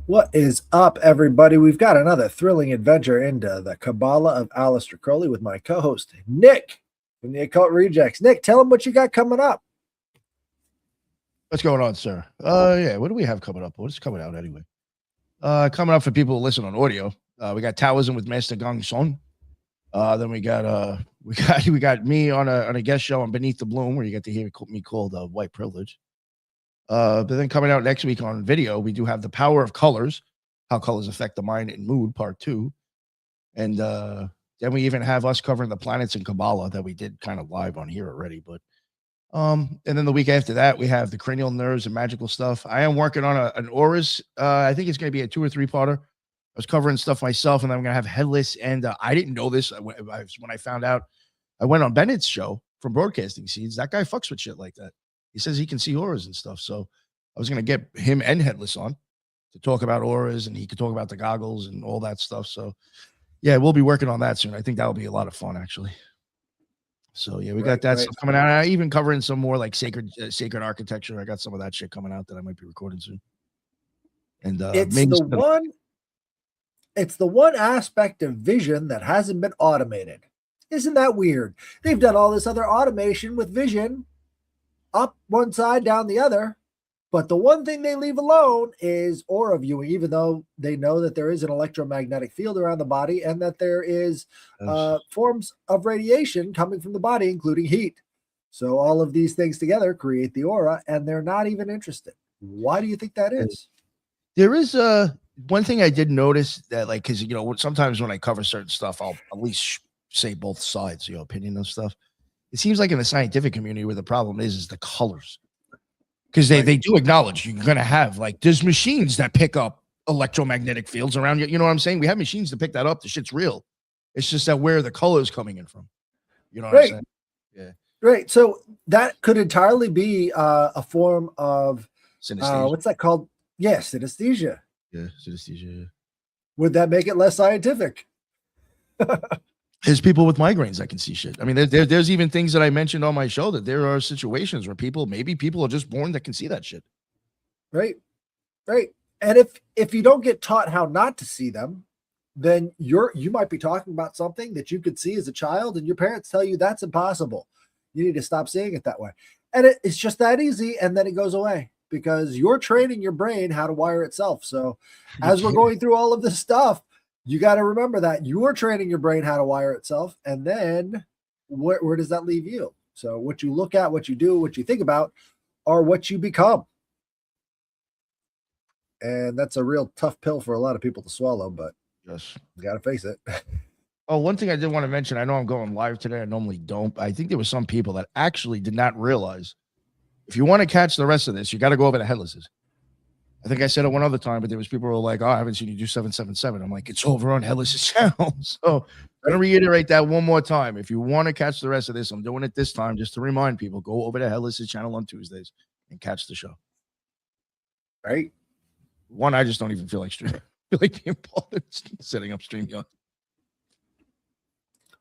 What is up, everybody? We've got another thrilling adventure into the Kabbalah of Aleister Crowley with my co-host, Nick from the Occult Rejects. Nick, tell them what you got coming up. What's going on, sir? Yeah, what do we have coming up? What's coming out anyway? Coming up for people who listen on audio. We got Taoism with Master Gong Song. Then we got we got me on a guest show on Beneath the Bloom, where you get to hear me called White Privilege. But then coming out next week on video, we do have The Power of Colors, How Colors Affect the Mind and Mood, Part 2. And then we even have us covering the planets in Kabbalah that we did kind of live on here already. But and then the week after that, we have the cranial nerves and magical stuff. I am working on an auras. I think it's going to be a 2 or 3 parter. I was covering stuff myself, and then I'm going to have headless. And I didn't know this when I found out. I went on Bennett's show from Broadcasting Seeds. That guy fucks with shit like that. He says he can see auras and stuff. So I was going to get him and Headless on to talk about auras, and he could talk about the goggles and all that stuff. So yeah, we'll be working on that soon. I think that'll be a lot of fun, actually. So yeah, we got that stuff coming out. I even covering some more like sacred architecture. I got some of that shit coming out that I might be recording soon. And it's the one aspect of vision that hasn't been automated. Isn't that weird? They've done all this other automation with vision, up one side, down the other. But the one thing they leave alone is aura viewing, even though they know that there is an electromagnetic field around the body and that there is forms of radiation coming from the body, including heat. So all of these things together create the aura, and they're not even interested. Why do you think that is? There is one thing I did notice that, like, because, sometimes when I cover certain stuff, I'll at least say both sides, opinion of stuff. It seems like in the scientific community where the problem is the colors. Because they do acknowledge you're going to have, like, there's machines that pick up electromagnetic fields around you. You know what I'm saying? We have machines to pick that up. The shit's real. It's just that where the colors coming in from. You know what I'm saying? Yeah. Right. So that could entirely be a form of, what's that called? Yes, synesthesia. Yeah, synesthesia. Yeah. Would that make it less scientific? There's people with migraines that can see shit. I mean, there's even things that I mentioned on my show that there are situations where people are just born that can see that shit. Right. And if you don't get taught how not to see them, then you might be talking about something that you could see as a child, and your parents tell you that's impossible. You need to stop seeing it that way. And it's just that easy, and then it goes away because you're training your brain how to wire itself. So as we're going through all of this stuff, you got to remember that you are training your brain how to wire itself. And then where does that leave you? So what you look at, what you do, what you think about are what you become. And that's a real tough pill for a lot of people to swallow, but yes, you got to face it. Oh, one thing I did want to mention, I know I'm going live today. I normally don't. I think there were some people that actually did not realize if you want to catch the rest of this, you got to go over to Headless's. I think I said it one other time, but there was people who were like, oh, I haven't seen you do 777. I'm like, it's over on Headless's channel. So I'm going to reiterate that one more time. If you want to catch the rest of this, I'm doing it this time just to remind people, go over to Headless's channel on Tuesdays and catch the show. Right. One, I just don't even feel like streaming. I feel like being bothered setting up StreamYard.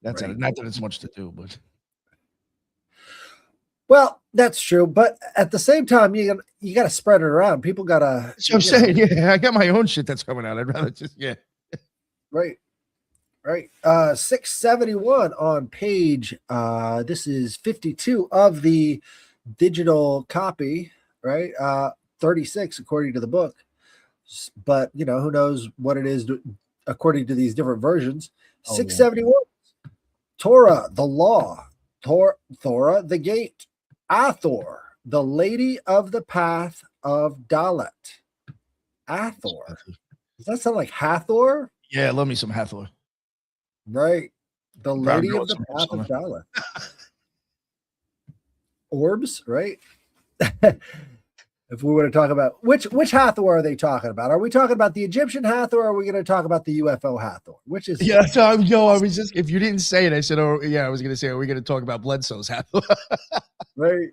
That's right. Not that it's much to do, but. Well, that's true, but at the same time, you got to spread it around. People got to. That's what I'm saying. Yeah, I got my own shit that's coming out. I'd rather just Right. 671 on page. This is 52 of the digital copy. Right. 36 according to the book, but who knows what it is according to these different versions. 671. Yeah. Torah, the law. Thora, the gate. Athor, the lady of the path of Dalet. Athor. Does that sound like Hathor? Yeah, love me some Hathor. Right. The lady of the path of Dalet. Orbs, right? If we were to talk about which Hathor are they talking about? Are we talking about the Egyptian Hathor, or are we going to talk about the UFO Hathor? Which is I was just, if you didn't say it, I said, oh yeah, I was going to say, are we going to talk about Bledsoe's Hathor? Right.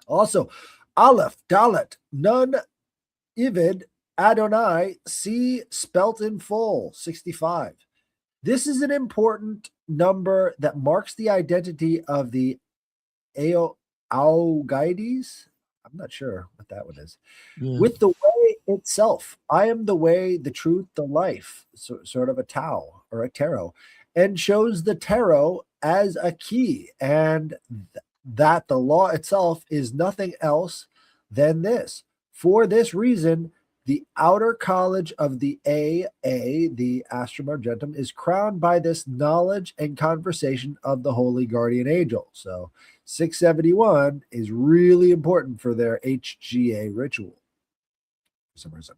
Also, Aleph, Dalet, Nun, Ivid, Adonai, C spelt in full, 65. This is an important number that marks the identity of the Aogaides. I'm not sure what that one is. Yeah. With the way itself. I am the way, the truth, the life. So, sort of a Tao or a tarot, and shows the tarot as a key, and that the law itself is nothing else than this. For this reason, the outer college of the AA, the Astrum Argentum, is crowned by this knowledge and conversation of the holy guardian angel. So 671 is really important for their HGA ritual for some reason.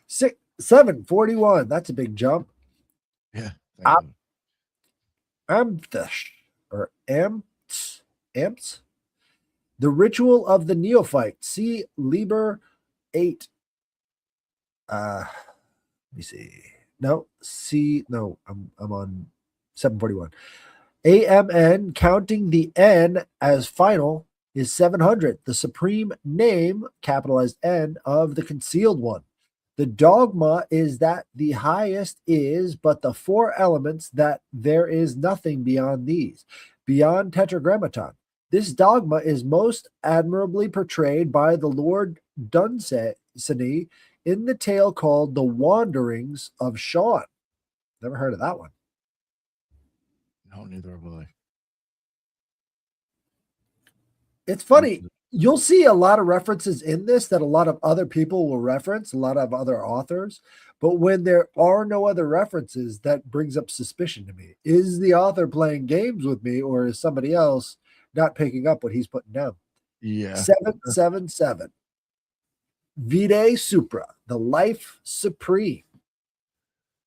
741, that's a big jump. Yeah. Amthish or Amts. The ritual of the neophyte. See Liber 8. Let me see. No, I'm on 741. AMN, counting the N as final, is 700, the supreme name, capitalized N, of the concealed one. The dogma is that the highest is but the four elements, that there is nothing beyond these, beyond tetragrammaton. This dogma is most admirably portrayed by the Lord Dunsany in the tale called The Wanderings of Sean. Never heard of that one. No, neither have I. It's funny. You'll see a lot of references in this that a lot of other people will reference, a lot of other authors. But when there are no other references, that brings up suspicion to me. Is the author playing games with me, or is somebody else not picking up what he's putting down? Yeah. 777. Vitae Supra, the life supreme.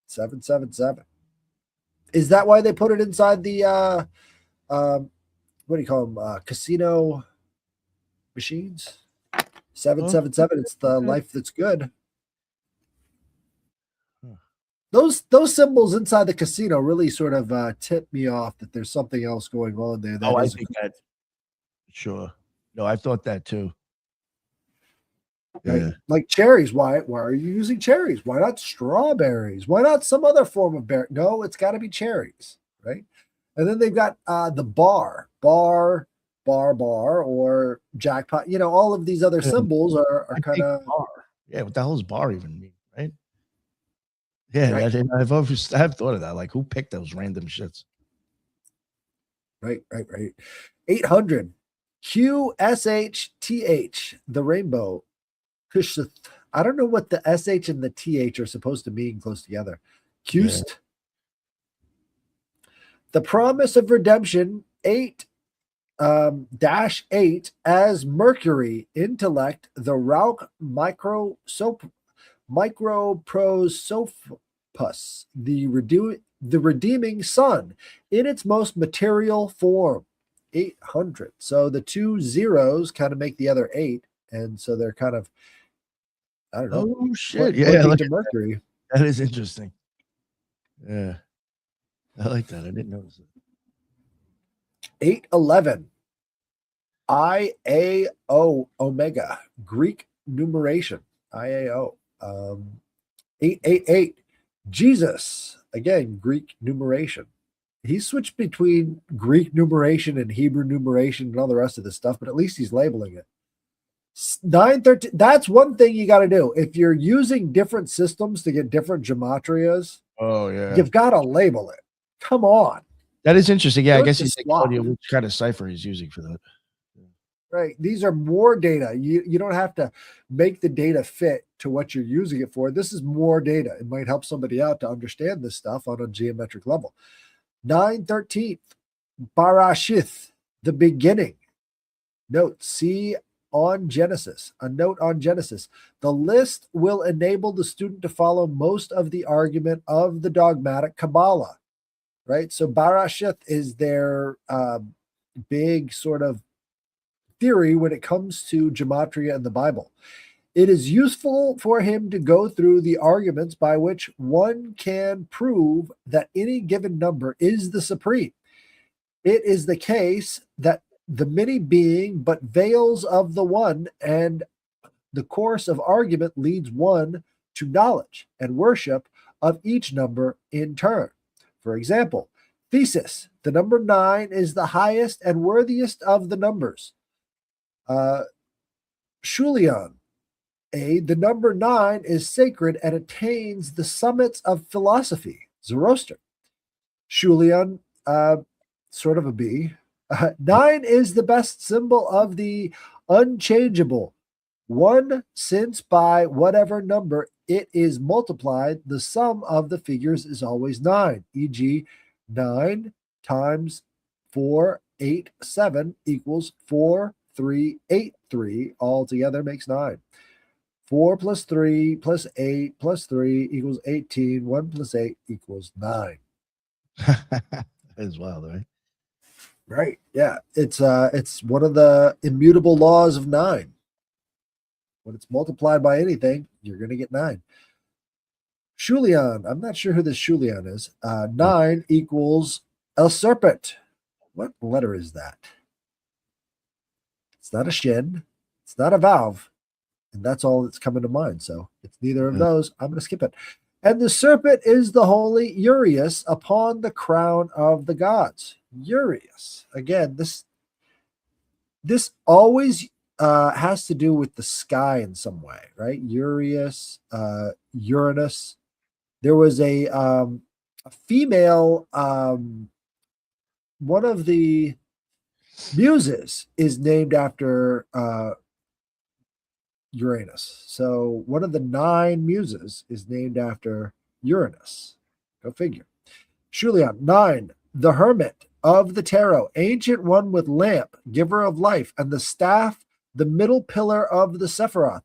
777. Is that why they put it inside the what do you call them? Casino machines? 777. It's the life that's good. Those symbols inside the casino really sort of tip me off that there's something else going on there. I think that. Sure. No, I thought that too. Right? Yeah. Like cherries. Why are you using cherries? Why not strawberries? Why not some other form of berry? No, it's got to be cherries, right? And then they've got the bar, or jackpot. You know, all of these other symbols are kind of bar. Yeah, what the hell does bar even mean, right? Yeah, right. I've thought of that. Like, who picked those random shits? Right. 800 QSHTH, the rainbow. I don't know what the SH and the TH are supposed to mean close together. Qst. Yeah. The promise of redemption, 8 -8 as Mercury, intellect, the Rauch microprosopus, the redeeming sun in its most material form. 800. So the two zeros kind of make the other 8, and so they're kind of, I don't know. Oh shit! Yeah, look at Mercury. That is interesting. Yeah, I like that. I didn't notice it. 811. IAO, Omega, Greek numeration. IAO. 888. Jesus, again, Greek numeration. He switched between Greek numeration and Hebrew numeration and all the rest of this stuff, but at least he's labeling it. 913. That's one thing you got to do. If you're using different systems to get different gematrias, you've got to label it. Come on. That is interesting. Yeah, I guess he's thinking which kind of cipher he's using for that. Right. These are more data. You don't have to make the data fit to what you're using it for. This is more data. It might help somebody out to understand this stuff on a geometric level. 913th, Barashith, the beginning. Note, see on Genesis, a note on Genesis. The list will enable the student to follow most of the argument of the dogmatic Kabbalah, right? So Barashith is their big sort of theory when it comes to gematria in the Bible. It is useful for him to go through the arguments by which one can prove that any given number is the supreme. It is the case that the many being but veils of the one, and the course of argument leads one to knowledge and worship of each number in turn. For example, thesis, the number 9 is the highest and worthiest of the numbers. Shulian. The number 9 is sacred and attains the summits of philosophy. Zoroaster. Shulian, sort of a B. 9 is the best symbol of the unchangeable. 1, since by whatever number it is multiplied, the sum of the figures is always 9, e.g., 9 times 4, 8, 7 equals 4, 3, 8, 3. All together makes 9. 4 plus 3 plus 8 plus 3 equals 18. 1 plus 8 equals 9. As well, right? Right. Yeah. It's one of the immutable laws of 9. When it's multiplied by anything, you're going to get 9. Shulian. I'm not sure who this Shulian is. 9 equals El Serpent. What letter is that? It's not a shin. It's not a valve. And that's all that's coming to mind. So it's neither of those. I'm going to skip it. And the serpent is the holy Urius upon the crown of the gods. Urius. Again, this always has to do with the sky in some way, right? Urius, Uranus. There was a female, one of the muses is named after Uranus. So one of the 9 muses is named after Uranus. Go figure. Shulian. 9, the hermit of the tarot, ancient one with lamp, giver of life, and the staff, the middle pillar of the Sephiroth.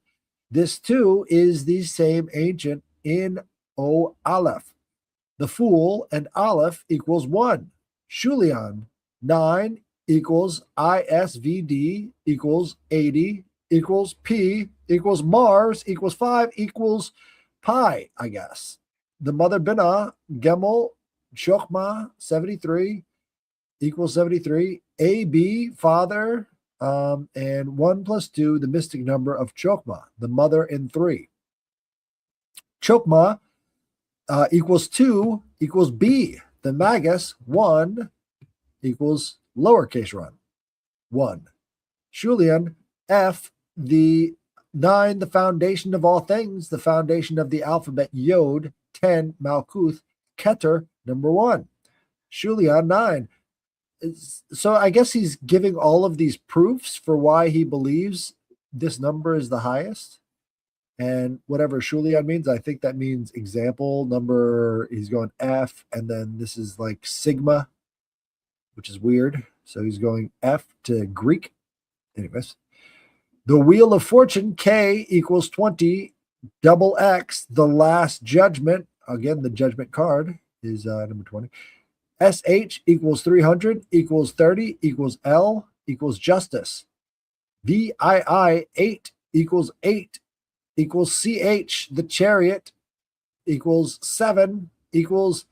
This too is the same ancient in O Aleph. The fool and Aleph equals 1. Shulian. 9 equals ISVD equals 80 equals P equals Mars equals 5 equals pi, I guess. The mother Binah, Gemel, Chokmah, 73 equals 73. AB, father, and 1 plus 2, the mystic number of Chokmah, the mother in 3. Chokmah equals 2 equals B, the magus, 1 equals lowercase run, 1. Shulian. F, the 9, the foundation of all things, the foundation of the alphabet Yod, 10, Malkuth, Keter, number 1. Shulian. 9. So I guess he's giving all of these proofs for why he believes this number is the highest. And whatever Shulian means, I think that means example number. He's going F, and then this is like sigma, which is weird. So he's going F to Greek. Anyways. The Wheel of Fortune, K equals 20, double X, the Last Judgment. Again, the Judgment card is number 20. SH equals 300, equals 30, equals L, equals Justice. VII, 8, equals 8, equals CH, the Chariot, equals 7, equals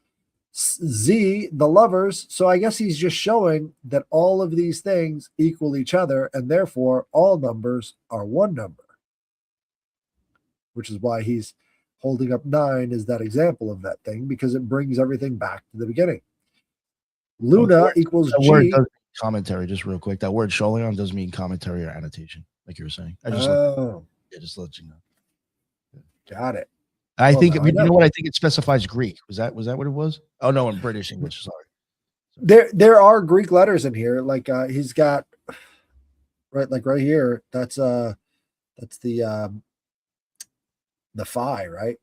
Z, the Lovers. So I guess he's just showing that all of these things equal each other, and therefore all numbers are one number, which is why he's holding up 9 as that example of that thing, because it brings everything back to the beginning. Luna equals that G. Word does mean commentary, just real quick. That word Sholion does mean commentary or annotation, like you were saying. I just just let you know. Got it. I think you know what I think it specifies Greek. Was that what it was? Oh no, in British English. Sorry. There are Greek letters in here. Like he's got right here. That's the phi, right?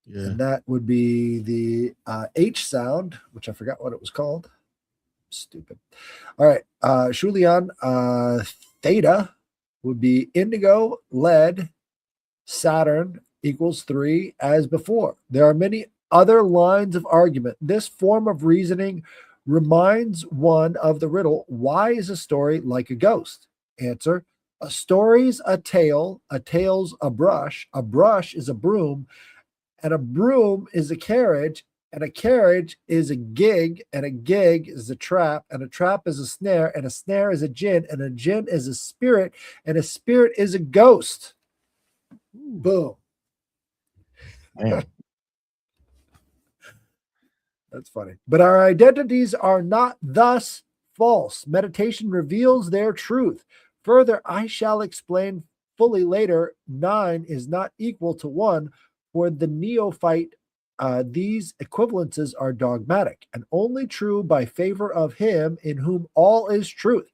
Yeah. And that would be the H sound, which I forgot what it was called. Stupid. All right. Shulian, theta would be indigo, lead, Saturn equals 3 as before. There are many other lines of argument. This form of reasoning reminds one of the riddle, why is a story like a ghost? Answer, a story's a tale, a tale's a brush is a broom, and a broom is a carriage, and a carriage is a gig, and a gig is a trap, and a trap is a snare, and a snare is a jinn, and a jinn is a spirit, and a spirit is a ghost. Boom. Man. That's funny. But our identities are not thus false. Meditation reveals their truth. Further, I shall explain fully later, 9 is not equal to 1. For the neophyte, these equivalences are dogmatic and only true by favor of him in whom all is truth.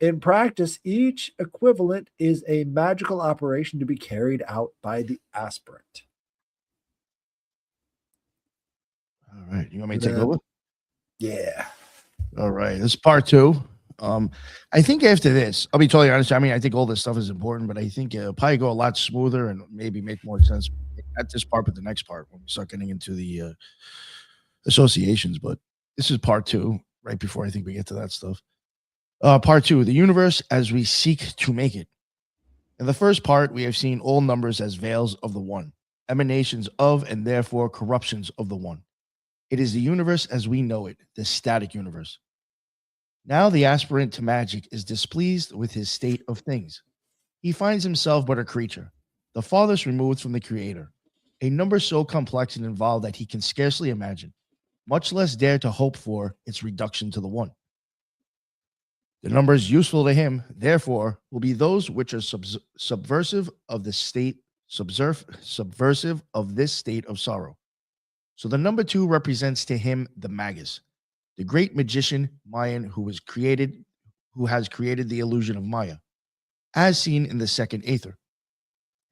In practice, each equivalent is a magical operation to be carried out by the aspirant. All right. You want me to take over? Yeah. All right. This is part 2. I think after this, I'll be totally honest. I mean, I think all this stuff is important, but I think it'll probably go a lot smoother and maybe make more sense at this part, but the next part when we start getting into the associations. But this is part 2, right before I think we get to that stuff. Part 2, the universe as we seek to make it. In the first part, we have seen all numbers as veils of the one, emanations of and therefore corruptions of the one. It is the universe as we know it, the static universe. Now the aspirant to magic is displeased with his state of things. He finds himself but a creature, the farthest removed from the creator, a number so complex and involved that he can scarcely imagine, much less dare to hope for its reduction to the one. The numbers useful to him, therefore, will be those which are subversive of the state, subversive of this state of sorrow. So the number 2 represents to him the magus, the great magician Mayan who has created the illusion of Maya, as seen in the second Aether.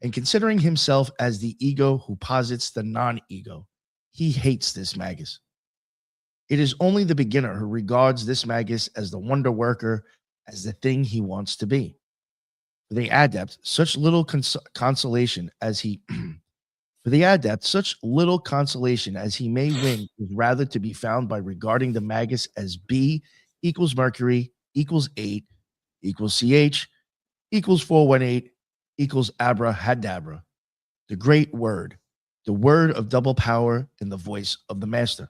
And considering himself as the ego who posits the non-ego, he hates this magus. It is only the beginner who regards this magus as the wonder worker, as the thing he wants to be. For the adept, such little consolation as he may win is rather to be found by regarding the magus as B equals Mercury equals 8 equals CH equals 418 equals abrahadabra, the great word, the word of double power in the voice of the master,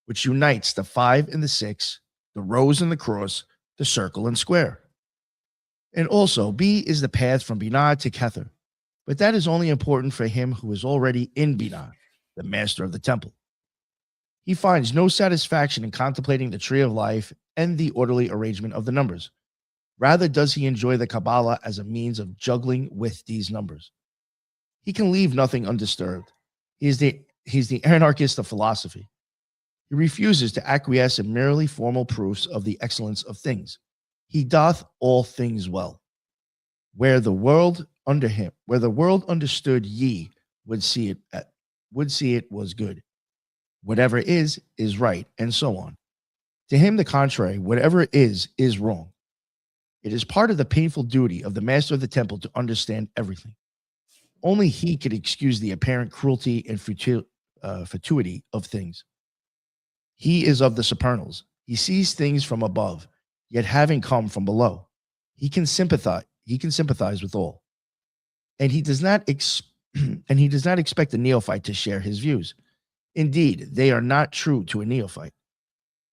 which unites the 5 and the 6, the rose and the cross, the circle and square. And also, B is the path from Binah to Kether, but that is only important for him who is already in Binah, the master of the temple. He finds no satisfaction in contemplating the tree of life and the orderly arrangement of the numbers. Rather does he enjoy the Kabbalah as a means of juggling with these numbers. He can leave nothing undisturbed. He's the anarchist of philosophy. He refuses to acquiesce in merely formal proofs of the excellence of things. He doth all things well. Where the world understood ye would see it was good. Whatever is right, and so on. To him, the contrary, whatever is wrong. It is part of the painful duty of the master of the temple to understand everything. Only he could excuse the apparent cruelty and fatuity of things. He is of the supernals. He sees things from above, yet having come from below, he can sympathize with all. And he does not expect the neophyte to share his views. Indeed, they are not true to a neophyte.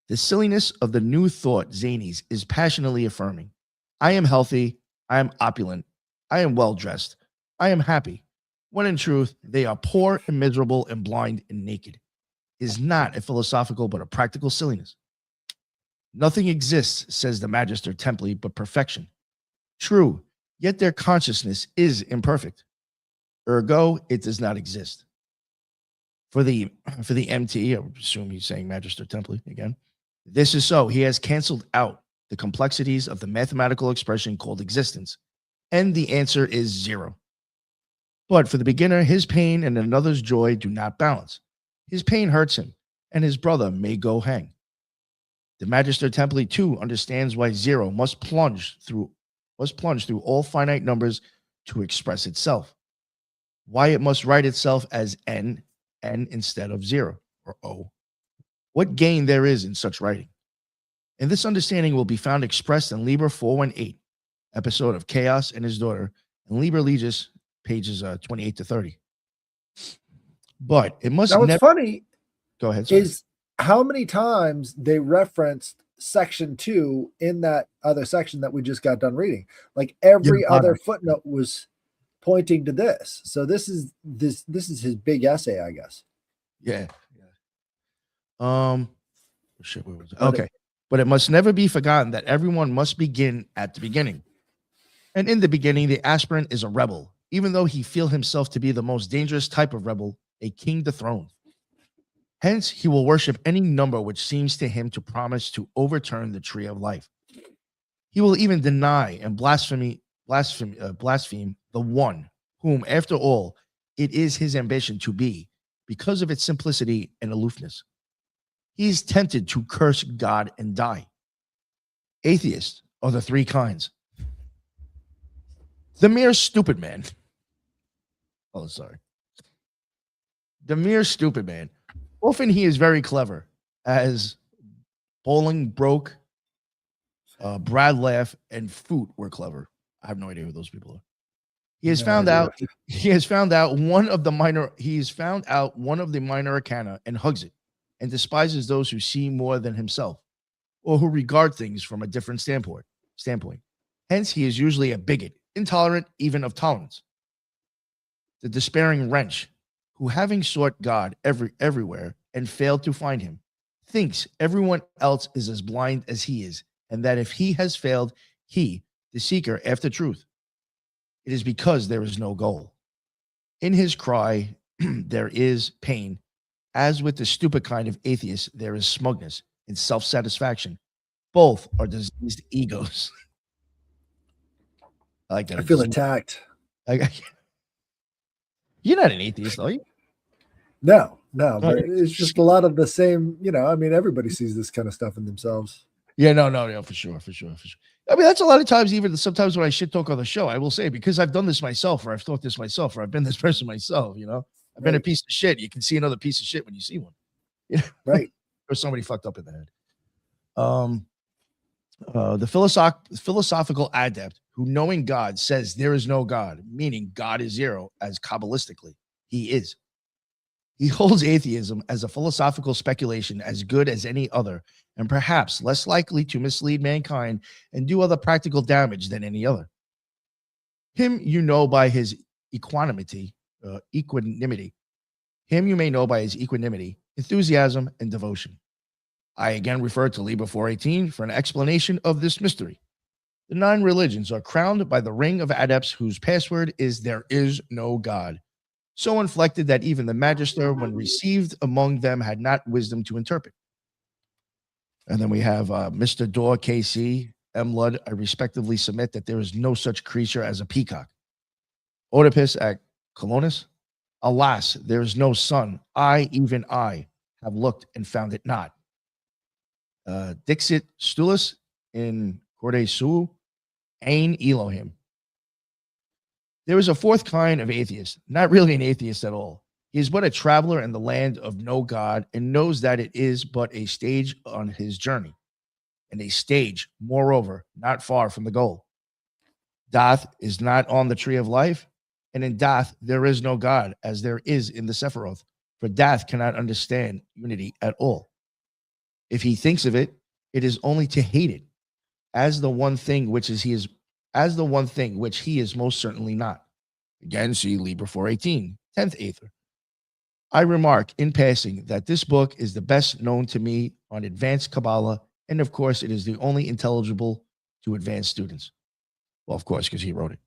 The silliness of the new thought zanies is passionately affirming. I am healthy, I am opulent, I am well dressed, I am happy, when in truth they are poor and miserable and blind and naked. Is not a philosophical but a practical silliness. Nothing exists, says the Magister Templi, but perfection. True, yet their consciousness is imperfect. Ergo, it does not exist. For the MT, I assume he's saying Magister Templi again. This is so. He has canceled out the complexities of the mathematical expression called existence, and the answer is 0. But for the beginner, his pain and another's joy do not balance. His pain hurts him, and his brother may go hang. The Magister Templi too understands why 0 must plunge through all finite numbers to express itself. Why it must write itself as n instead of 0 or O. What gain there is in such writing. And this understanding will be found expressed in Liber 418, episode of Chaos and His Daughter, and Liber Legis, pages 28 to 30. But it must now, what's funny go ahead, sorry. Is how many times they referenced section 2 in that other section that we just got done reading. Like every other footnote was pointing to this. So this is his big essay, I guess. Yeah. Shit, where was it? Okay. But it must never be forgotten that everyone must begin at the beginning. And in the beginning, the aspirant is a rebel, even though he feel himself to be the most dangerous type of rebel, a king dethroned. Hence, he will worship any number which seems to him to promise to overturn the tree of life. He will even deny and blaspheme the one whom, after all, it is his ambition to be, because of its simplicity and aloofness. He is tempted to curse God and die. Atheists are the three kinds. The mere stupid man. Oh, sorry. The mere stupid man. Often he is very clever, as Bowling Broke, Brad Laugh, and Foot were clever. I have no idea who those people are. He has found out one of the minor arcana and hugs it, and despises those who see more than himself, or who regard things from a different standpoint. Hence, he is usually a bigot, intolerant even of tolerance. The despairing wretch, who having sought God everywhere and failed to find him, thinks everyone else is as blind as he is, and that if he has failed, he, the seeker after truth, it is because there is no goal. In his cry, there is pain. As with the stupid kind of atheist, there is smugness and self-satisfaction. Both are diseased egos. I like that. I feel attacked. You're not an atheist, are you? No, but it's just a lot of the same, I mean, everybody sees this kind of stuff in themselves. Yeah, no, for sure. I mean, that's a lot of times, even sometimes when I shit talk on the show, I will say, because I've done this myself, or I've thought this myself, or I've been this person myself, I've been a piece of shit. You can see another piece of shit when you see one. Right. Or somebody fucked up in the head. The philosophical adept who, knowing God, says there is no God, meaning God is zero, as Kabbalistically he is. He holds atheism as a philosophical speculation as good as any other, and perhaps less likely to mislead mankind and do other practical damage than any other. Him you know by his equanimity. Him you may know by his equanimity, enthusiasm, and devotion. I again refer to Liber 418 for an explanation of this mystery. The 9 religions are crowned by the ring of adepts whose password is "There is no God," so inflected that even the magister, when received among them, had not wisdom to interpret. And then we have Mr. Dorr, KC, M. Ludd. I respectively submit that there is no such creature as a peacock. Oedipus at Colonus. Alas, there is no sun. Even I, have looked and found it not. Dixit Stulus in Corde Su, Ain Elohim. There is a 4th kind of atheist, not really an atheist at all. He is but a traveler in the land of no God, and knows that it is but a stage on his journey, and a stage, moreover, not far from the goal. Dath is not on the tree of life, and in Dath there is no God, as there is in the Sephiroth, for Dath cannot understand unity at all. If he thinks of it, it is only to hate it, as the one thing which he is most certainly not. Again, see Liber 418, 10th Aether. I remark in passing that this book is the best known to me on advanced Kabbalah, and of course it is the only intelligible to advanced students. Well, of course, because he wrote it.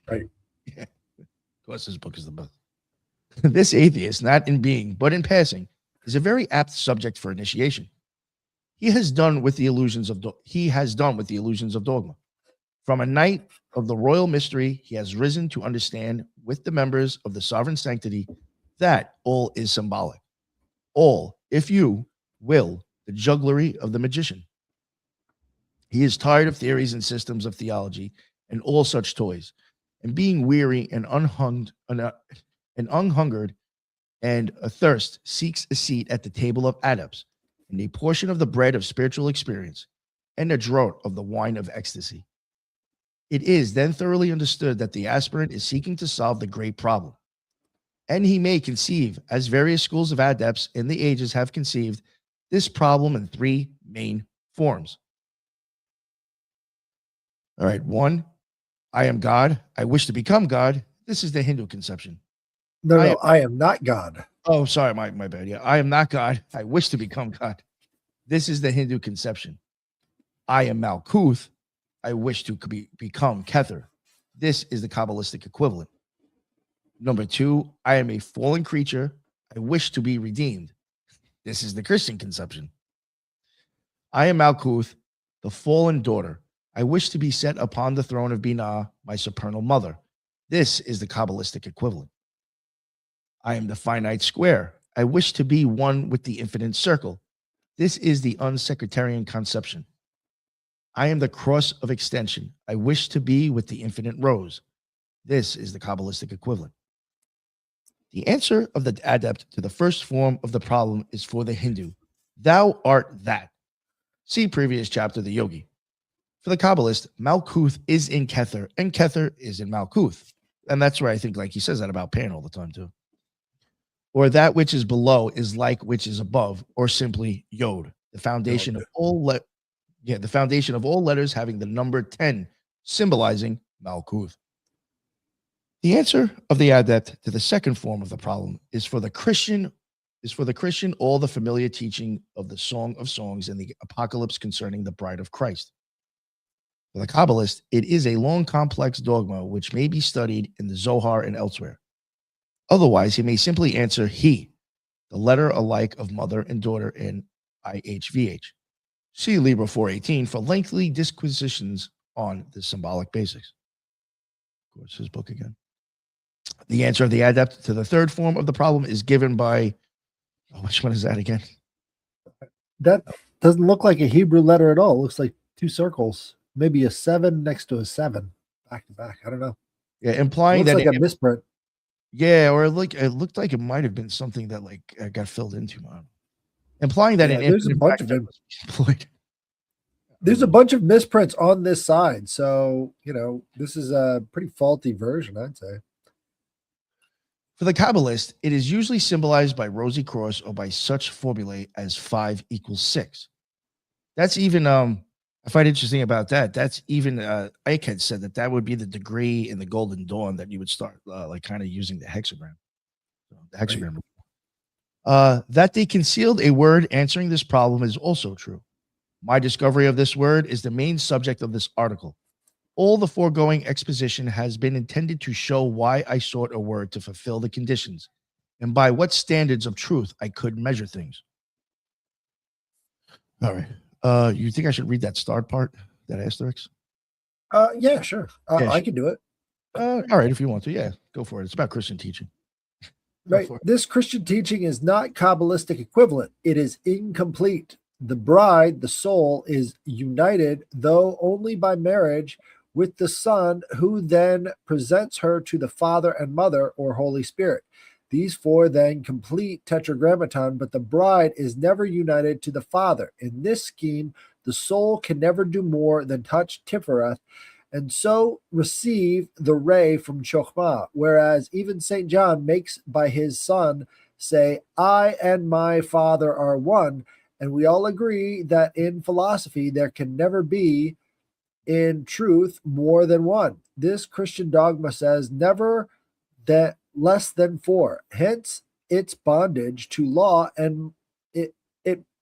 Right. Yeah. Of course, this book is the best. This atheist, not in being, but in passing, is a very apt subject for initiation. He has done with the illusions of dogma. From a knight of the royal mystery, he has risen to understand with the members of the sovereign sanctity that all is symbolic. All, if you will, the jugglery of the magician. He is tired of theories and systems of theology and all such toys, and being weary and unhungered and athirst, seeks a seat at the table of adepts, and a portion of the bread of spiritual experience, and a draught of the wine of ecstasy. It is then thoroughly understood that the aspirant is seeking to solve the great problem, and he may conceive, as various schools of adepts in the ages have conceived, this problem in 3 main forms. All right, 1, I am God. I wish to become God. This is the Hindu conception. No, I am not God. Oh, sorry, my bad. Yeah, I am not God. I wish to become God. This is the Hindu conception. I am Malkuth. I wish to become Kether. This is the Kabbalistic equivalent. Number 2, I am a fallen creature. I wish to be redeemed. This is the Christian conception. I am Malkuth, the fallen daughter. I wish to be set upon the throne of Binah, my supernal mother. This is the Kabbalistic equivalent. I am the finite square. I wish to be one with the infinite circle. This is the unsecretarian conception. I am the cross of extension. I wish to be with the infinite rose. This is the Kabbalistic equivalent. The answer of the adept to the first form of the problem is for the Hindu. Thou art that. See previous chapter, the yogi. For the Kabbalist, Malkuth is in Kether, and Kether is in Malkuth. And that's where I think, like he says that about Pan all the time, too. Or that which is below is like which is above, or simply Yod, the foundation of all the foundation of all letters having the number 10, symbolizing Malkuth. The answer of the adept to the second form of the problem is for the Christian, all the familiar teaching of the Song of Songs and the apocalypse concerning the bride of Christ. For the Kabbalist, it is a long, complex dogma which may be studied in the Zohar and elsewhere. Otherwise, he may simply answer he, the letter alike of mother and daughter in IHVH. See Libra 418 for lengthy disquisitions on the symbolic basics. Of course, his book again. The answer of the adept to the third form of the problem is given by, which one is that again? That doesn't look like a Hebrew letter at all. It looks like 2 circles, maybe a 7 next to a 7, back to back. I don't know. Yeah, implying that like a misprint. Yeah, or it looked like it might have been something that got filled into. Implying that there's a bunch of them. There's a bunch of misprints on this side, so this is a pretty faulty version, I'd say. For the Kabbalist, it is usually symbolized by rosy cross or by such formulae as 5 = 6. That's even I find interesting about that. That's even Ike had said that would be the degree in the Golden Dawn that you would start kind of using the hexagram. So the hexagram. Right. That they concealed a word answering this problem is also true. My discovery of this word is the main subject of this article. All the foregoing exposition has been intended to show why I sought a word to fulfill the conditions and by what standards of truth I could measure things. All right. You think I should read that start part, that asterisk? Yeah, sure. Yeah, I can do it. All right, if you want to. Yeah, go for it. It's about Christian teaching. Right. This Christian teaching is not Kabbalistic equivalent. It is incomplete. The bride, the soul, is united, though only by marriage, with the Son, who then presents her to the Father and Mother, or Holy Spirit. These 4 then complete tetragrammaton, but the bride is never united to the Father. In this scheme, the soul can never do more than touch Tifereth, and so receive the ray from Chokhmah, whereas even St. John makes by his Son say, I and my Father are one, and we all agree that in philosophy there can never be, in truth, more than one. This Christian dogma says never that less than 4. Hence, its bondage to law and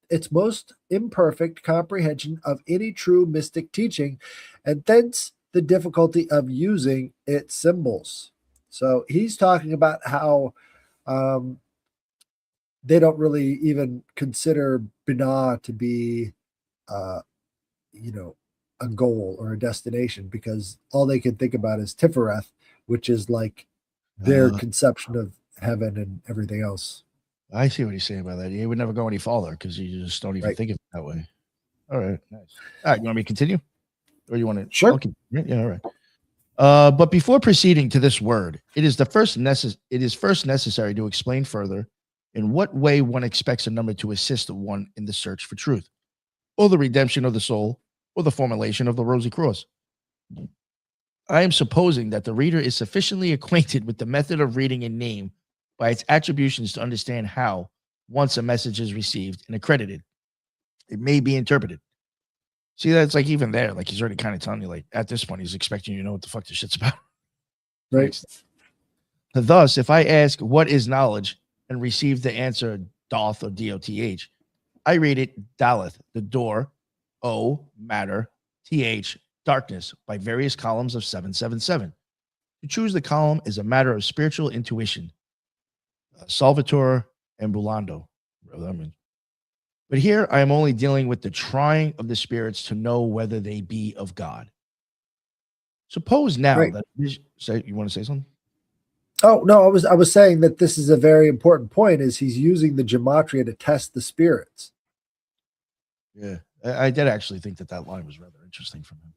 its most imperfect comprehension of any true mystic teaching, and thence the difficulty of using its symbols. So he's talking about how they don't really even consider Binah to be, a goal or a destination, because all they can think about is Tifereth, which is like their conception of heaven and everything else. I see what he's saying about that. You would never go any farther because you just don't even think of it that way. All right, nice. All right, you want me to continue? Or you want to? Sure. Yeah, all right. But before proceeding to this word, it is first necessary to explain further in what way one expects a number to assist one in the search for truth, or the redemption of the soul, or the formulation of the rosy cross. I am supposing that the reader is sufficiently acquainted with the method of reading a name by its attributions to understand how, once a message is received and accredited, it may be interpreted. See, that's like even there, like he's already kind of telling you, like at this point, he's expecting you to know what the fuck this shit's about. Right. Thus, if I ask what is knowledge and receive the answer doth or doth, I read it daleth, the door, o, matter, th, darkness by various columns of 777. To choose the column is a matter of spiritual intuition. Salvatore Ambulando. Whatever that means. But here I am only dealing with the trying of the spirits to know whether they be of God. Suppose now Right. that you want to say something? Oh no, I was saying that this is a very important point. Is he's using the gematria to test the spirits? Yeah, I did actually think that line was rather interesting from him.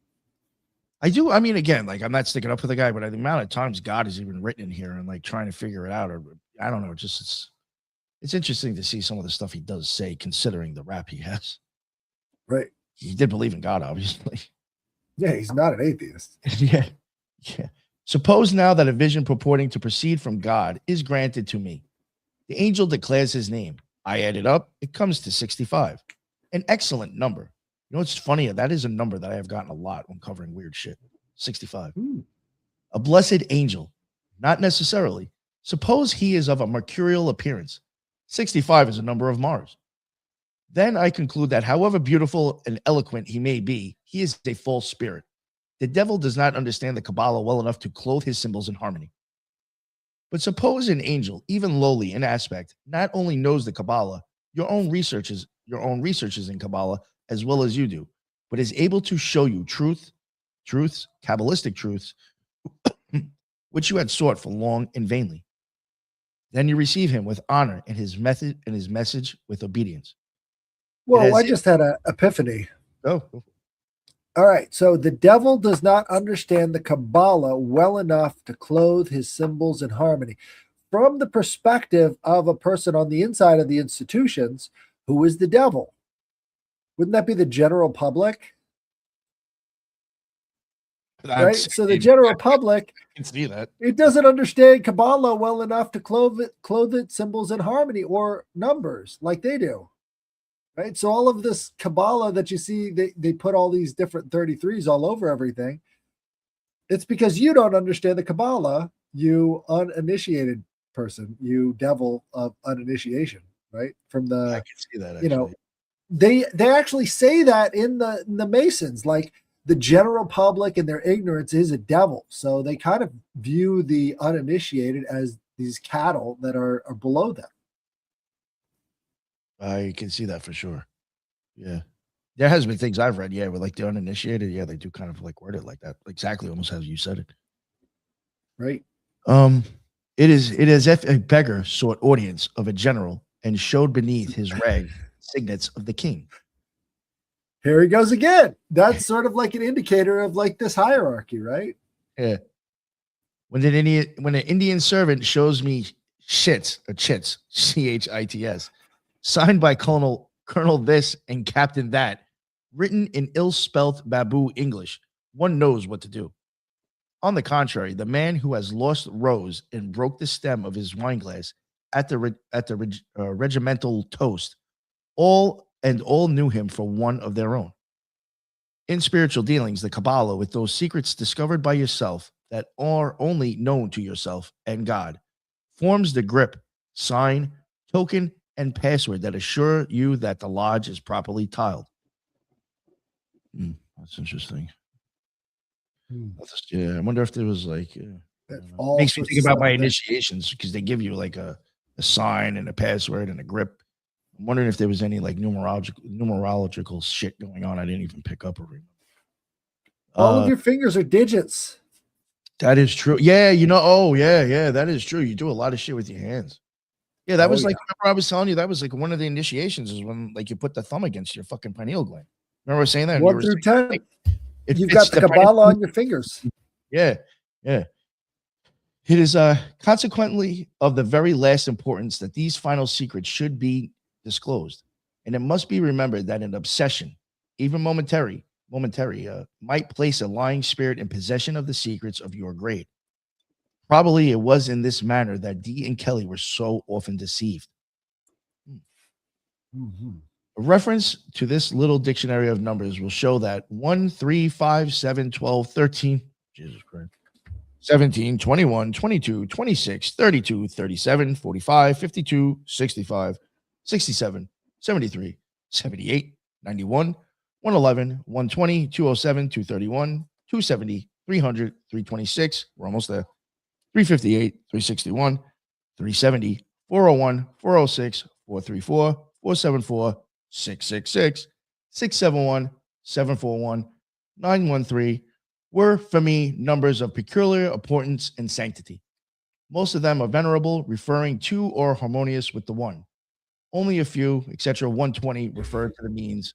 I do. I mean, again, like I'm not sticking up for the guy, but the amount of times God is even written in here and like trying to figure it out, or I don't know, it's interesting to see some of the stuff he does say, considering the rap he has. Right. He did believe in God, obviously. Yeah, he's not an atheist. Yeah. Suppose now that a vision purporting to proceed from God is granted to me. The angel declares his name. I add it up. It comes to 65. An excellent number. You know what's funny? That is a number that I have gotten a lot when covering weird shit. 65. A blessed angel. Not necessarily. Suppose he is of a mercurial appearance. 65 is a number of Mars. Then I conclude that however beautiful and eloquent he may be, he is a false spirit. The devil does not understand the Kabbalah well enough to clothe his symbols in harmony. But suppose an angel, even lowly in aspect, not only knows the Kabbalah, your own researches in Kabbalah as well as you do, but is able to show you truths, Kabbalistic truths, which you had sought for long and vainly. Then you receive him with honor and his message with obedience. Well, I just had an epiphany. Oh. All right. So the devil does not understand the Kabbalah well enough to clothe his symbols in harmony. From the perspective of a person on the inside of the institutions, who is the devil? Wouldn't that be the general public? Right. So the general public, can see that it doesn't understand Kabbalah well enough to clothe its symbols in harmony or numbers like they do. Right. So all of this Kabbalah that you see, they put all these different 33s all over everything. It's because you don't understand the Kabbalah, you uninitiated person, you devil of uninitiation, right? From the, I can see that. Actually. They actually say that in the Masons, like the general public and their ignorance is a devil. So they kind of view the uninitiated as these cattle that are below them. I can see that for sure. Yeah. There has been things I've read, with like the uninitiated. Yeah, they do kind of like word it like that. Exactly almost as you said it. Right. It is as if a beggar sought audience of a general and showed beneath his rag signets of the king. Here he goes again. That's sort of like an indicator of like this hierarchy, right? Yeah. When an Indian servant shows me chits, CHITS, signed by Colonel this and Captain that, written in ill-spelt Babu English, one knows what to do. On the contrary, the man who has lost rose and broke the stem of his wineglass at the regimental toast, all knew him for one of their own. In spiritual dealings, the Kabbalah, with those secrets discovered by yourself that are only known to yourself and God, forms the grip, sign, token, and password that assure you that the lodge is properly tiled. That's interesting. Yeah, I wonder if there was like, makes me think about my initiations, because they give you like a sign and a password and a grip. I'm wondering if there was any like numerological shit going on I didn't even pick up or remember. All of your fingers are digits. That is true. Yeah, that is true. You do a lot of shit with your hands. Yeah, that was like, remember I was telling you that was like one of the initiations is when like you put the thumb against your fucking pineal gland. Remember I was saying that? 1 through 10. Like, you've got the Kabbalah on your fingers. Yeah. It is consequently of the very last importance that these final secrets should be disclosed. And it must be remembered that an obsession, even momentary, might place a lying spirit in possession of the secrets of your grade. Probably it was in this manner that Dee and Kelly were so often deceived. A reference to this little dictionary of numbers will show that 1, 3, 5, 7, 12, 13, Jesus Christ, 17, 21, 22, 26, 32, 37, 45, 52, 65, 67, 73, 78, 91, 111, 120, 207, 231, 270, 300, 326. We're almost there. 358, 361, 370, 401, 406, 434, 474, 666, 671, 741, 913 were, for me, numbers of peculiar importance and sanctity. Most of them are venerable, referring to or harmonious with the one. Only a few, etc. 120, refer to the means.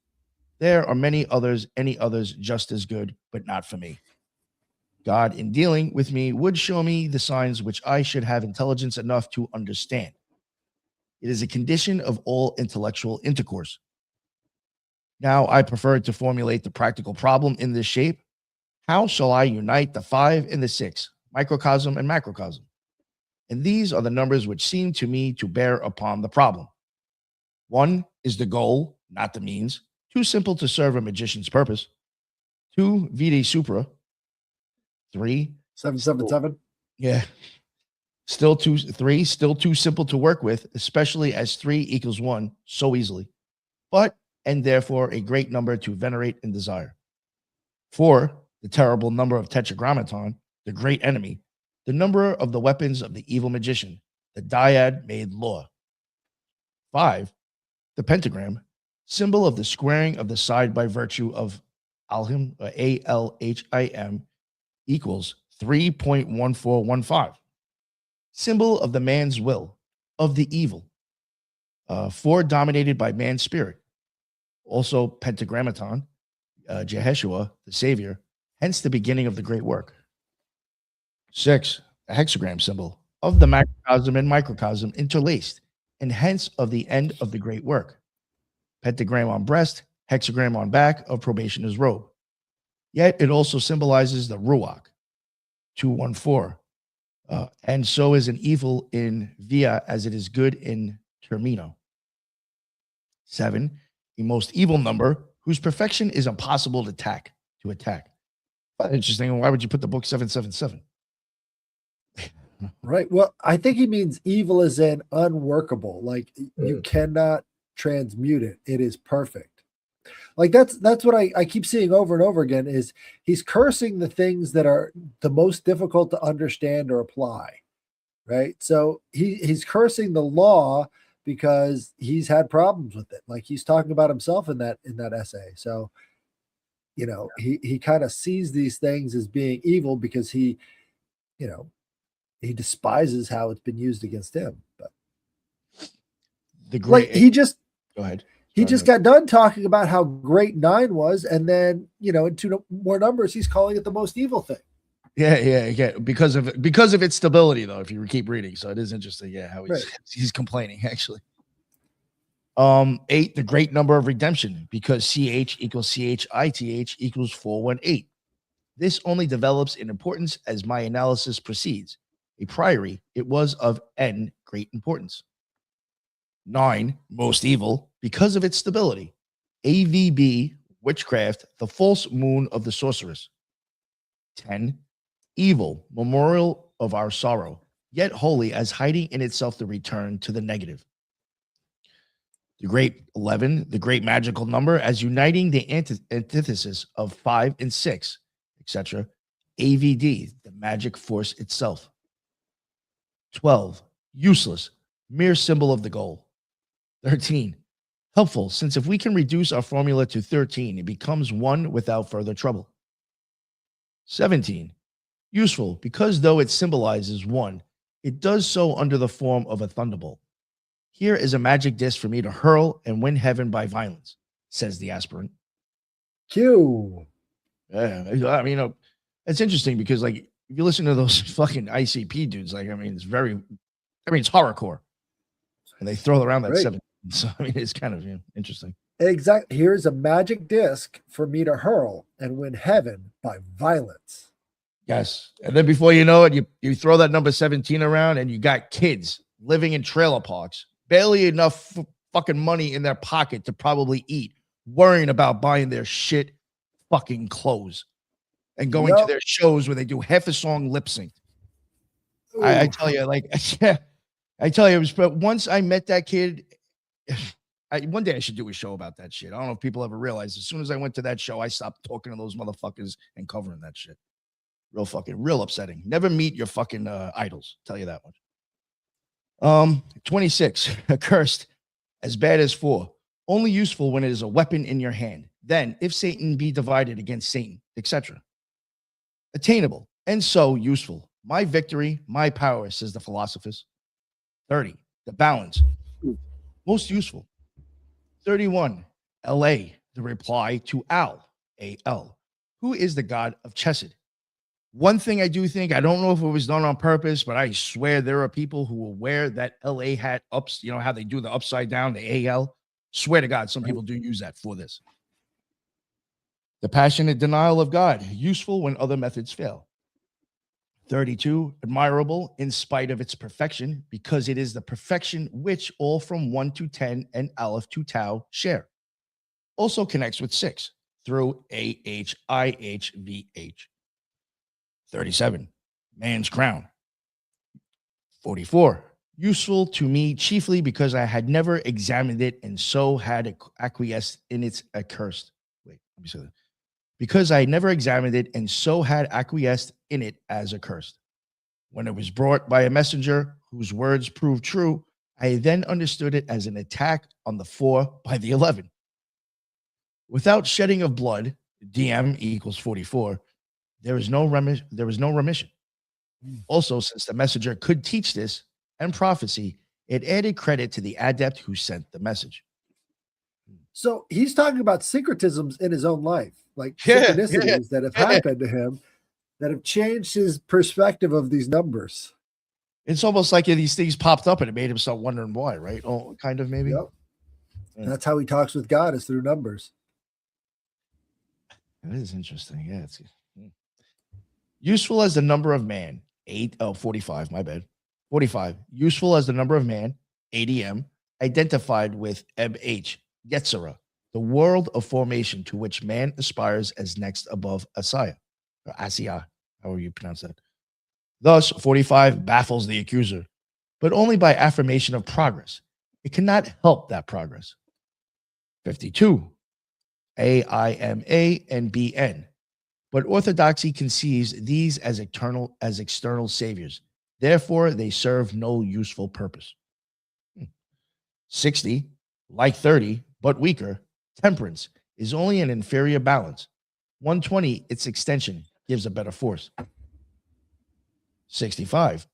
There are many others, any others just as good, but not for me. God, in dealing with me, would show me the signs which I should have intelligence enough to understand. It is a condition of all intellectual intercourse. Now, I prefer to formulate the practical problem in this shape. How shall I unite the 5 and the 6, microcosm and macrocosm? And these are the numbers which seem to me to bear upon the problem. 1 is the goal, not the means, too simple to serve a magician's purpose. 2, vide supra. 3, 777. yeah, still too 3, still too simple to work with, especially as 3 equals 1 so easily, but and therefore a great number to venerate and desire. 4, the terrible number of tetragrammaton, the great enemy, the number of the weapons of the evil magician, the dyad made law. 5, the pentagram, symbol of the squaring of the side by virtue of Alhim, Alhim, equals 3.1415. Symbol of the man's will, of the evil. 4 dominated by man's spirit. Also pentagrammaton, Jeheshua, the Savior, hence the beginning of the great work. 6, a hexagram symbol of the macrocosm and microcosm interlaced, and hence of the end of the great work. Pentagram on breast, hexagram on back of probationer's robe. Yet it also symbolizes the Ruach, 214. And so is an evil in via as it is good in termino. 7, a most evil number whose perfection is impossible to attack. Interesting. Why would you put the book 777? Right. Well, I think he means evil as in unworkable. Like you cannot transmute it. It is perfect. Like that's what I keep seeing over and over again is he's cursing the things that are the most difficult to understand or apply. Right. So he's cursing the law because he's had problems with it. Like he's talking about himself in that essay. So, he kind of sees these things as being evil because he despises how it's been used against him. But the great he just go ahead. He just got done talking about how great 9 was, and then in 2 more numbers, he's calling it the most evil thing. Yeah. Because of its stability, though. If you keep reading, so it is interesting. Yeah, how he's complaining actually. 8, the great number of redemption, because CH equals CHITH equals 418. This only develops in importance as my analysis proceeds. A priori, it was of n great importance. 9, most evil, because of its stability. AVB, witchcraft, the false moon of the sorceress. 10, evil, memorial of our sorrow, yet holy as hiding in itself the return to the negative. The great 11, the great magical number, as uniting the antithesis of 5 and 6, etc. AVD, the magic force itself. 12, useless, mere symbol of the goal. 13, helpful, since if we can reduce our formula to 13, it becomes 1 without further trouble. 17, useful, because though it symbolizes 1, it does so under the form of a thunderbolt. Here is a magic disc for me to hurl and win heaven by violence, says the aspirant. Q. Yeah, I mean, it's interesting because, like, if you listen to those fucking ICP dudes, like, it's horrorcore. And they throw around that 7. So, it's kind of interesting. Exactly. Here's a magic disc for me to hurl and win heaven by violence. Yes. And then before you know it, you throw that number 17 around and you got kids living in trailer parks, barely enough fucking money in their pocket to probably eat, worrying about buying their shit fucking clothes and going to their shows where they do half a song lip sync. I tell you, like, I tell you, it was, but once I met that kid, One day I should do a show about that shit. I don't know if people ever realize. As soon as I went to that show, I stopped talking to those motherfuckers and covering that shit. Real upsetting. Never meet your fucking idols. Tell you that much. 26. Accursed, as bad as 4. Only useful when it is a weapon in your hand. Then, if Satan be divided against Satan, etc. Attainable, and so useful. My victory, my power, says the philosophers. 30. The balance. Most useful. 31. LA, the reply to Al, A-L, who is the god of Chesed. One thing I do think, I don't know if it was done on purpose, but I swear there are people who will wear that LA hat ups, you know how they do the upside down, the AL. Swear to God, some people do use that for this. The passionate denial of God, useful when other methods fail. 32, admirable in spite of its perfection, because it is the perfection which all from 1 to 10 and Aleph to Tau share. Also connects with 6 through AHIHVH. 37, man's crown. 44, useful to me chiefly because I had never examined it and so had acquiesced in its accursed. Wait, let me say that. Because I never examined it and so had acquiesced in it as accursed. When it was brought by a messenger whose words proved true, I then understood it as an attack on the 4 by the 11. Without shedding of blood, DM equals 44, there was no remission. Also, since the messenger could teach this and prophecy, it added credit to the adept who sent the message. So he's talking about syncretisms in his own life, like synchronicities that have happened to him that have changed his perspective of these numbers. It's almost like these things popped up and it made him start wondering why, right? Oh, kind of maybe. Yep. Yeah. That's how he talks with God, is through numbers. That is interesting. Yeah. It's useful as the number of man. 45, my bad. 45. Useful as the number of man. ADM. Identified with MH. Yetzirah. The world of formation to which man aspires as next above Asiyah. Or Asiyah. However you pronounce that. Thus, 45 baffles the accuser, but only by affirmation of progress. It cannot help that progress. 52. AIMA and BN. But orthodoxy conceives these as external saviors. Therefore, they serve no useful purpose. 60, like 30, but weaker, temperance is only an inferior balance. 120, its extension, gives a better force. 65,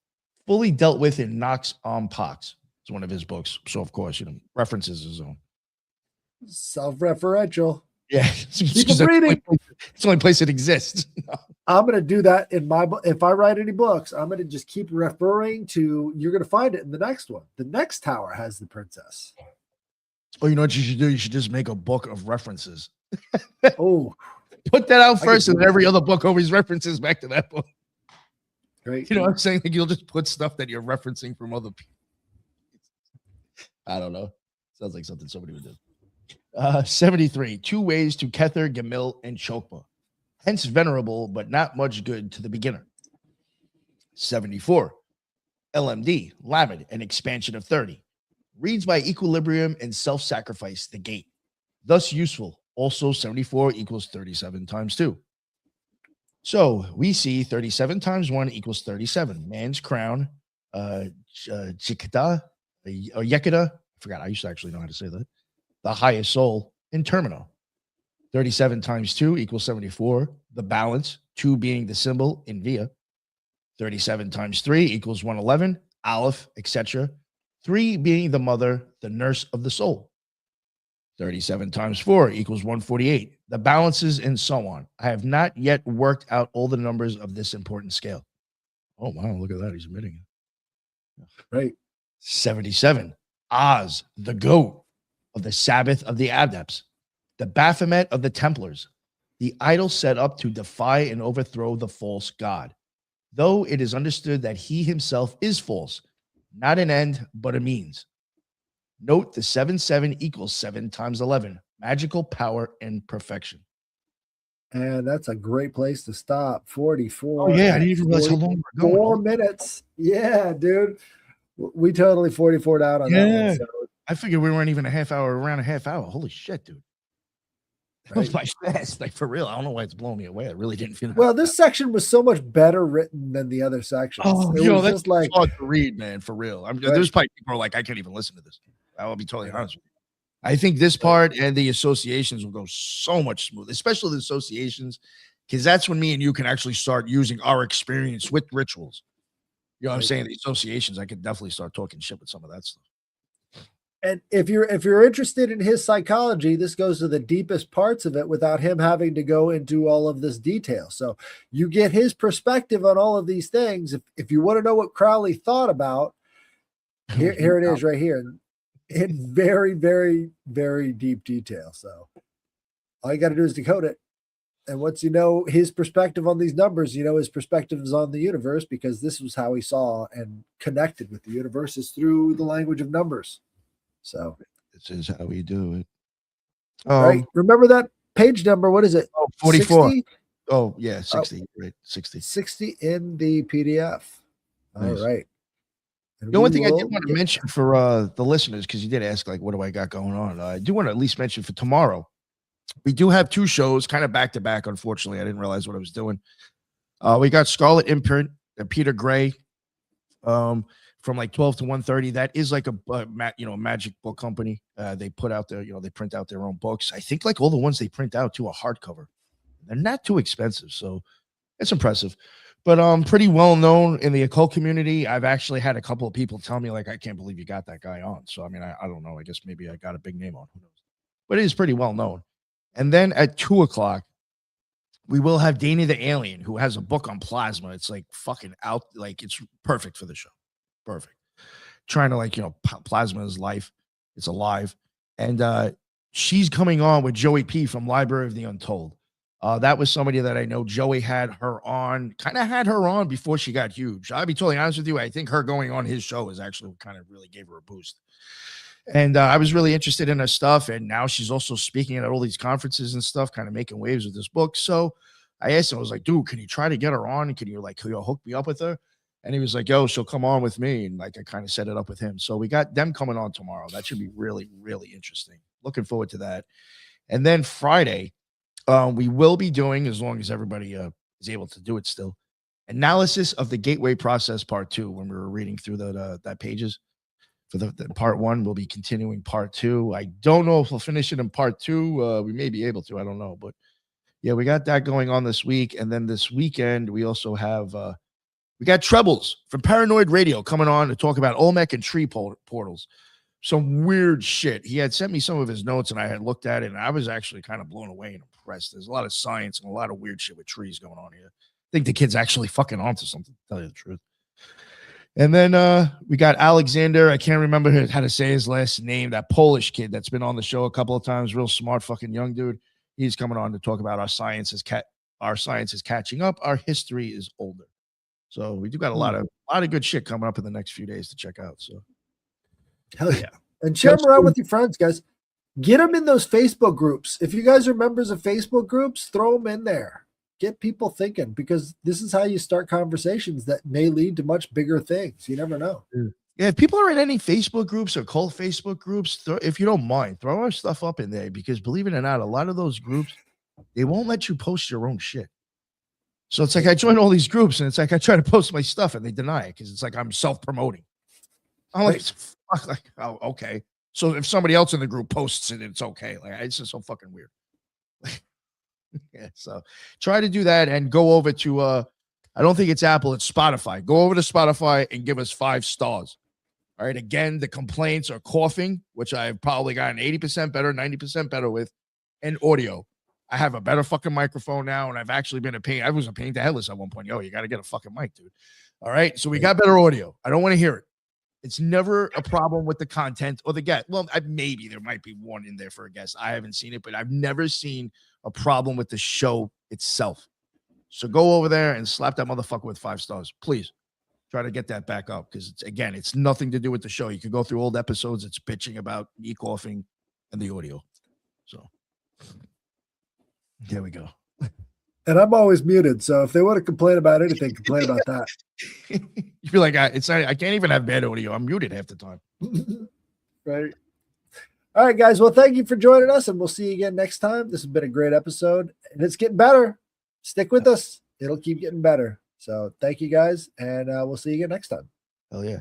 fully dealt with in Knox on Pox. It's one of his books. So, of course, references his own. Self-referential. Yeah. Keep reading. It's the only place it exists. I'm going to do that in my book. If I write any books, I'm going to just keep referring to, you're going to find it in the next one. The next tower has the princess. Oh, you know what you should do? You should just make a book of references. Oh. Put that out first, and every other book always references back to that book. Great. You know what I'm saying? Like, you'll just put stuff that you're referencing from other people. I don't know. Sounds like something somebody would do. 73. 2 ways to Kether, Gamil, and Chokmah. Hence venerable, but not much good to the beginner. 74. LMD, Lamed, an expansion of 30. Reads by equilibrium and self-sacrifice, the gate. Thus useful. Also 74 equals 37 times 2. So we see 37 times 1 equals 37. Man's crown, Jikada, or Yekada. I forgot. I used to actually know how to say that. The highest soul in terminal. 37 times 2 equals 74. The balance, 2 being the symbol in via. 37 times 3 equals 111. Aleph, etc. 3 being the mother, the nurse of the soul. 37 times 4 equals 148. The balances and so on. I have not yet worked out all the numbers of this important scale. Oh, wow. Look at that. He's admitting it. Right. 77. Oz, the goat of the Sabbath of the Adepts. The Baphomet of the Templars. The idol set up to defy and overthrow the false god. Though it is understood that he himself is false. Not an end, but a means. Note the 7 equals 7 times 11. Magical power and perfection. And that's a great place to stop. 44. Oh, yeah. I didn't even realize how long we're going. 4 minutes. Yeah, dude. We totally 44'd out on that one. So I figured we weren't even around a half hour. Holy shit, dude. That was my fast. Like, for real. I don't know why it's blowing me away. I really didn't feel Well, this section was so much better written than the other sections. It was that's just like hard to read, man, for real. There's probably people who are like, I can't even listen to this. I will be totally honest with you. I think this part and the associations will go so much smoother, especially the associations, because that's when me and you can actually start using our experience with rituals. You know what I'm saying? The associations, I could definitely start talking shit with some of that stuff. And if you're interested in his psychology, this goes to the deepest parts of it without him having to go into all of this detail. So you get his perspective on all of these things. If you want to know what Crowley thought about, here it is right here in very, very, very deep detail. So all you got to do is decode it. And once you know his perspective on these numbers, you know his perspectives on the universe, because this was how he saw and connected with the universe, is through the language of numbers. So this is how we do it. Right. Remember that page number? What is it? 44. 60? Oh, yeah, 60. Right. 60. 60 in the PDF. All right. And the only thing I did want to mention for the listeners, because you did ask, like, what do I got going on? I do want to at least mention for tomorrow. We do have 2 shows kind of back to back. Unfortunately, I didn't realize what I was doing. We got Scarlet Imprint and Peter Gray from like 12 to 1:30. That is like a magic book company. They put out their, they print out their own books. I think like all the ones they print out too are hardcover. They're not too expensive, so it's impressive. But pretty well known in the occult community. I've actually had a couple of people tell me, like, I can't believe you got that guy on. So I mean, I don't know. I guess maybe I got a big name on. Who knows? But it is pretty well known. And then at 2:00, we will have Danny the Alien, who has a book on plasma. It's like fucking out, like it's perfect for the show. Perfect. Trying to plasma is life. It's alive. And she's coming on with Joey P from Library of the Untold. That was somebody that I know Joey had her on before she got huge. I'll be totally honest with you. I think her going on his show is actually what kind of really gave her a boost. And I was really interested in her stuff. And now she's also speaking at all these conferences and stuff, kind of making waves with this book. So I asked him, I was like, dude, can you try to get her on? Can you hook me up with her? And he was like, yo, she'll come on with me. And like, I kind of set it up with him. So we got them coming on tomorrow. That should be really, really interesting. Looking forward to that. And then Friday, we will be doing, as long as everybody is able to do it still, analysis of the Gateway Process Part 2. When we were reading through that pages for the Part 1, we'll be continuing Part 2. I don't know if we'll finish it in Part 2. We may be able to. I don't know. But yeah, we got that going on this week. And then this weekend, we also have we got Trebles from Paranoid Radio coming on to talk about Olmec and tree portals. Some weird shit. He had sent me some of his notes, and I had looked at it, and I was actually kind of blown away and impressed. There's a lot of science and a lot of weird shit with trees going on here. I think the kid's actually fucking onto something, to tell you the truth. And then we got Alexander. I can't remember how to say his last name. That Polish kid that's been on the show a couple of times. Real smart fucking young dude. He's coming on to talk about our science is catching up. Our history is older. So we do got a lot of good shit coming up in the next few days to check out. So hell yeah. And share them around with your friends, guys. Get them in those Facebook groups. If you guys are members of Facebook groups, throw them in there. Get people thinking, because this is how you start conversations that may lead to much bigger things. You never know. Yeah, if people are in any Facebook groups or cult Facebook groups, if you don't mind, throw our stuff up in there, because believe it or not, a lot of those groups, they won't let you post your own shit. So it's like I join all these groups, and it's like I try to post my stuff, and they deny it because it's like I'm self-promoting. I'm like, fuck, like, oh, okay. So if somebody else in the group posts it, it's okay. Like, it's just so fucking weird. Yeah, so try to do that and go over to I don't think it's Apple, it's Spotify. Go over to Spotify and give us 5 stars. All right. Again, the complaints are coughing, which I've probably gotten 80% better, 90% better with, and audio. I have a better fucking microphone now, and I've actually been a pain. I was a pain to Headless at one point. Yo, you got to get a fucking mic, dude. All right. So we got better audio. I don't want to hear it. It's never a problem with the content or the guest. Well, maybe there might be one in there for a guest. I haven't seen it, but I've never seen a problem with the show itself. So go over there and slap that motherfucker with 5 stars. Please try to get that back up, because it's nothing to do with the show. You can go through old episodes. It's bitching about me coughing and the audio. So there we go. And I'm always muted, so if they want to complain about anything, complain about that. You feel like I can't even have bad audio. I'm muted half the time. Right. All right, guys. Well, thank you for joining us, and we'll see you again next time. This has been a great episode, and it's getting better. Stick with us. It'll keep getting better. So thank you, guys, and we'll see you again next time. Hell yeah.